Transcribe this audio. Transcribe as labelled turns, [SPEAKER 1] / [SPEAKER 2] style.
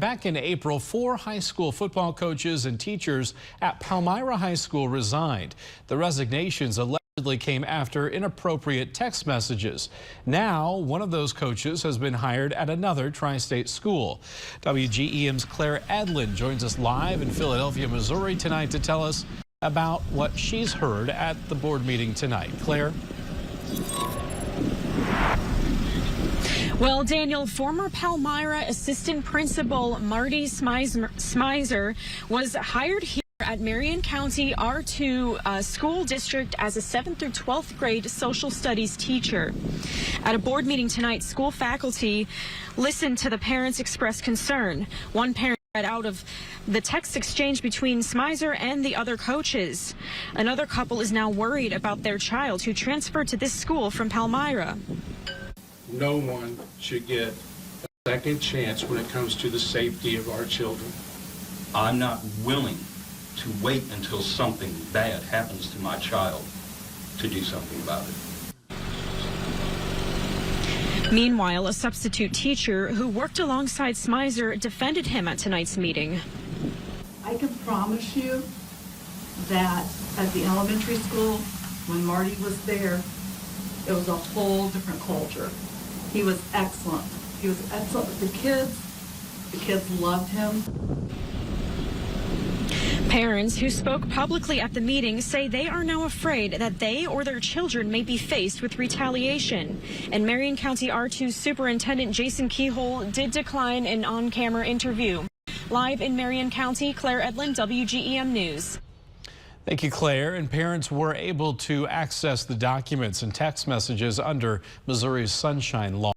[SPEAKER 1] Back in April, 4 high school football coaches and teachers at Palmyra High School resigned. The resignations allegedly came after inappropriate text messages. Now, one of those coaches has been hired at another tri-state school. WGEM's Claire Edlin joins us live in Philadelphia, Missouri tonight to tell us about what she's heard at the board meeting tonight. Claire?
[SPEAKER 2] Well, Daniel, former Palmyra assistant principal Marty Smyser was hired here at Marion County R-II School District as a 7th through 12th grade social studies teacher. At a board meeting tonight, school faculty listened to the parents express concern. One parent read out of the text exchange between Smyser and the other coaches. Another couple is now worried about their child who transferred to this school from Palmyra.
[SPEAKER 3] No one should get a second chance when it comes to the safety of our children.
[SPEAKER 4] I'm not willing to wait until something bad happens to my child to do something about it.
[SPEAKER 2] Meanwhile, a substitute teacher who worked alongside Smyser defended him at tonight's meeting.
[SPEAKER 5] I can promise you that at the elementary school, when Marty was there, it was a whole different culture. He was excellent. He was excellent with the kids. The kids loved him.
[SPEAKER 2] Parents who spoke publicly at the meeting say they are now afraid that they or their children may be faced with retaliation. And Marion County R-II Superintendent Jason Keyhole did decline an on-camera interview. Live in Marion County, Claire Edlin, WGEM News.
[SPEAKER 1] Thank you, Claire. And parents were able to access the documents and text messages under Missouri's Sunshine Law.